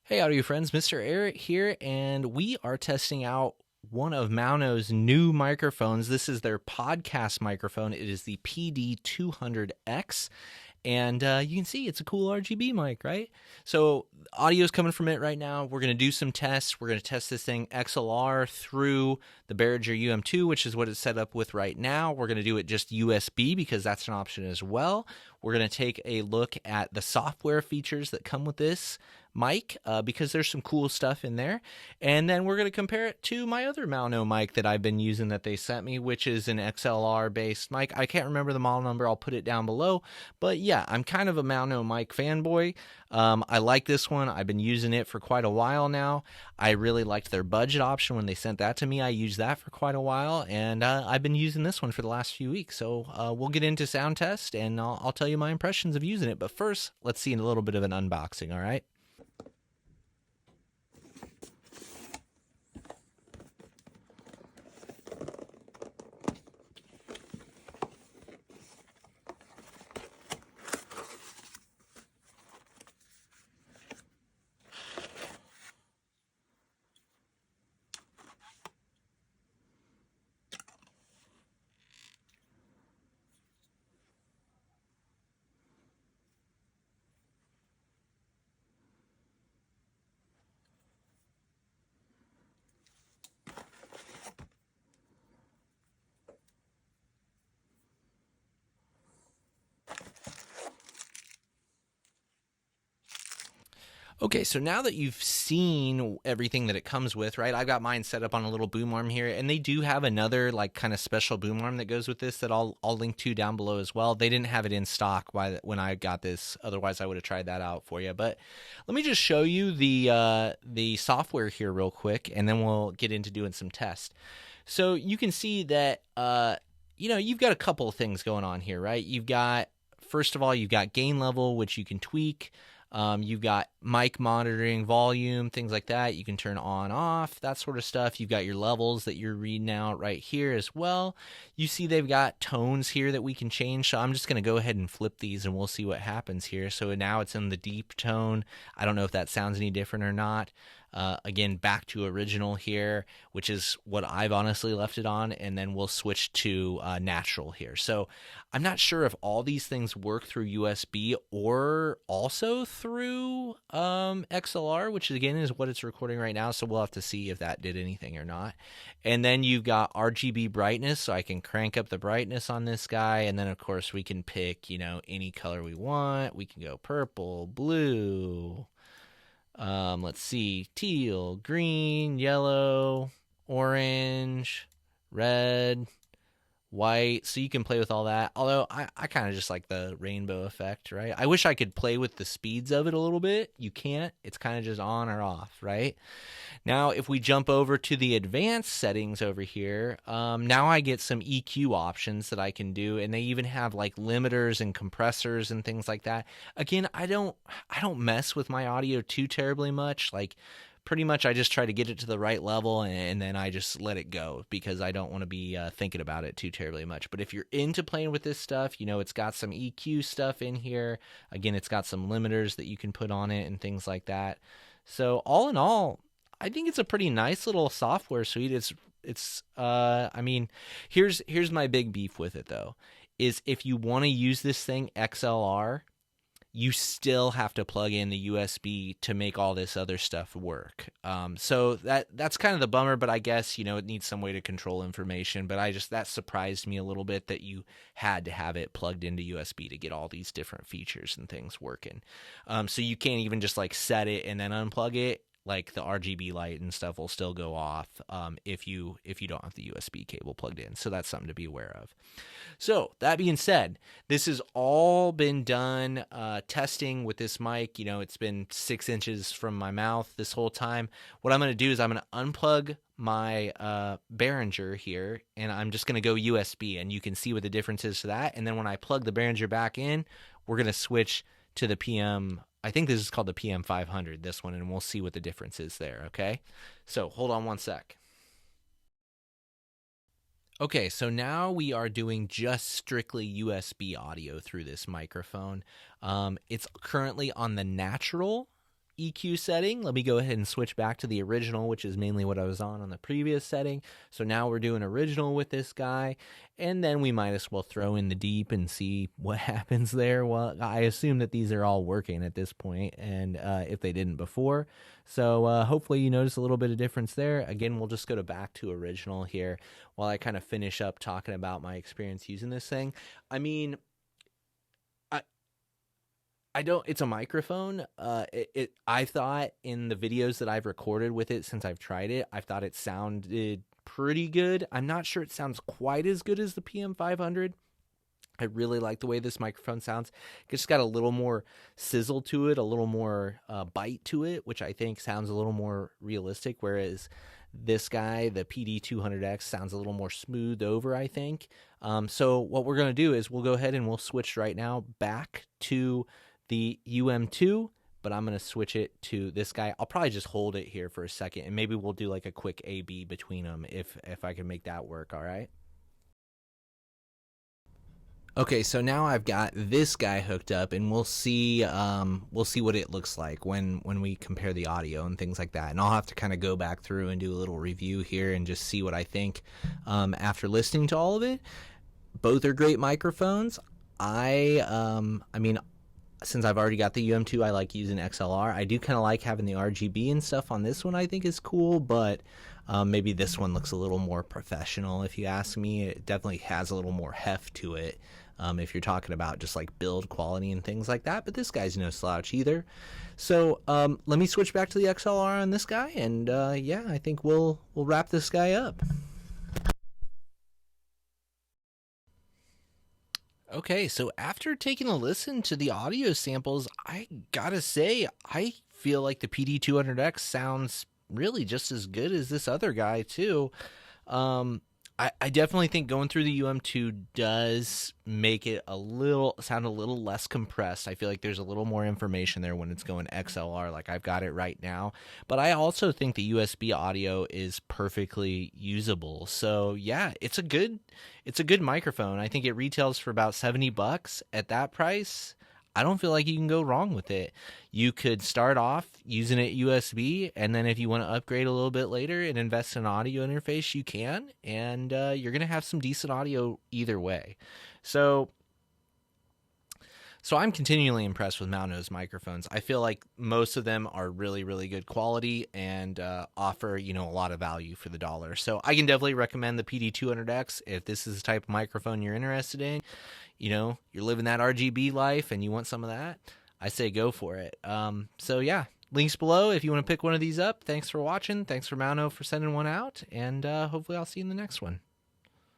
Hey, audio friends, MrAyrit here, and we are testing out one of Maono's new microphones. This is their podcast microphone. It is the PD200x, and you can see it's a cool RGB mic, right? So audio is coming from it right now. We're going to do some tests. We're going to test this thing XLR through the Behringer UM2, which is what it's set up with right now. We're going to do it just USB because that's an option as well. We're going to take a look at the software features that come with this mic because there's some cool stuff in there, and then we're going to compare it to my other Maono mic that I've been using that they sent me, which is an XLR based mic. I can't remember the model number. I'll put it down below, but yeah, I'm kind of a Maono mic fanboy. I like this one. I've been using it for quite a while now. I really liked their budget option when they sent that to me. I used that for quite a while, and I've been using this one for the last few weeks. So we'll get into sound test, and I'll tell you my impressions of using it. But first, let's see a little bit of an unboxing, all right? Okay, so now that you've seen everything that it comes with, right? I've got mine set up on a little boom arm here, and they do have another like kind of special boom arm that goes with this that I'll link to down below as well. They didn't have it in stock when I got this, otherwise I would have tried that out for you. But let me just show you the software here real quick, and then we'll get into doing some tests. So you can see that you've got a couple of things going on here, right? You've got, first of all, you've got gain level, which you can tweak. You've got mic monitoring, volume, things like that. You can turn on, off, that sort of stuff. You've got your levels that you're reading out right here as well. You see they've got tones here that we can change. So I'm just going to go ahead and flip these and we'll see what happens here. So now it's in the deep tone. I don't know if that sounds any different or not. Again, back to original here, which is what I've honestly left it on, and then we'll switch to natural here. So I'm not sure if all these things work through USB or also through XLR, which again is what it's recording right now, so we'll have to see if that did anything or not. And then you've got RGB brightness, so I can crank up the brightness on this guy, and then of course we can pick, any color we want. We can go purple, blue, let's see, teal, green, yellow, orange, red, white. So you can play with all that. Although I kind of just like the rainbow effect, right? I wish I could play with the speeds of it a little bit. You can't. It's kind of just on or off, right? Now, if we jump over to the advanced settings over here, now I get some EQ options that I can do, and they even have like limiters and compressors and things like that. Again, I don't mess with my audio too terribly much. Like, pretty much I just try to get it to the right level, and then I just let it go because I don't want to be thinking about it too terribly much. But if you're into playing with this stuff, it's got some EQ stuff in here. Again, it's got some limiters that you can put on it and things like that. So all in all, I think it's a pretty nice little software suite. Here's my big beef with it though, is if you want to use this thing XLR, you still have to plug in the USB to make all this other stuff work. So that's kind of the bummer, but I guess, it needs some way to control information. But that surprised me a little bit that you had to have it plugged into USB to get all these different features and things working. So you can't even just like set it and then unplug it. Like the RGB light and stuff will still go off if you don't have the USB cable plugged in. So that's something to be aware of. So that being said, this has all been done testing with this mic. It's been 6 inches from my mouth this whole time. What I'm going to do is I'm going to unplug my Behringer here, and I'm just going to go USB, and you can see what the difference is to that. And then when I plug the Behringer back in, we're going to switch to the PM. I think this is called the PM500, this one, and we'll see what the difference is there, okay? So hold on one sec. Okay, so now we are doing just strictly USB audio through this microphone. It's currently on the natural EQ setting. Let me go ahead and switch back to the original, which is mainly what I was on the previous setting. So now we're doing original with this guy, and then we might as well throw in the deep and see what happens there. Well, I assume that these are all working at this point, and if they didn't before. So hopefully you notice a little bit of difference there. Again, we'll just go back to original here while I kind of finish up talking about my experience using this thing. I mean, I don't, it's a microphone. I thought in the videos that I've recorded with it since I've tried it, I thought it sounded pretty good. I'm not sure it sounds quite as good as the PM500. I really like the way this microphone sounds. It's got a little more sizzle to it, a little more bite to it, which I think sounds a little more realistic, whereas this guy, the PD200x, sounds a little more smoothed over, I think. So what we're going to do is we'll go ahead and we'll switch right now back to the UM2, but I'm going to switch it to this guy. I'll probably just hold it here for a second, and maybe we'll do like a quick A/B between them if I can make that work, all right? Okay, so now I've got this guy hooked up, and we'll see what it looks like when we compare the audio and things like that. And I'll have to kind of go back through and do a little review here and just see what I think after listening to all of it. Both are great microphones. I mean, since I've already got the UM2, I like using XLR. I do kind of like having the RGB and stuff on this one. I think is cool, but maybe this one looks a little more professional, if you ask me. It definitely has a little more heft to it. If you're talking about just like build quality and things like that, but this guy's no slouch either. So let me switch back to the XLR on this guy, and yeah, I think we'll wrap this guy up. Okay, so after taking a listen to the audio samples, I gotta say, I feel like the PD200x sounds really just as good as this other guy too. I definitely think going through the UM2 does make it sound a little less compressed. I feel like there's a little more information there when it's going XLR, like I've got it right now. But I also think the USB audio is perfectly usable. So yeah, it's a good microphone. I think it retails for about $70 at that price. I don't feel like you can go wrong with it. You could start off using it USB, and then if you want to upgrade a little bit later and invest in an audio interface, you can, and you're going to have some decent audio either way. So I'm continually impressed with Maono's microphones. I feel like most of them are really, really good quality and offer, a lot of value for the dollar. So I can definitely recommend the PD200X if this is the type of microphone you're interested in. You're living that RGB life and you want some of that, I say go for it. So yeah, links below if you want to pick one of these up. Thanks for watching. Thanks for Maono for sending one out, and hopefully I'll see you in the next one.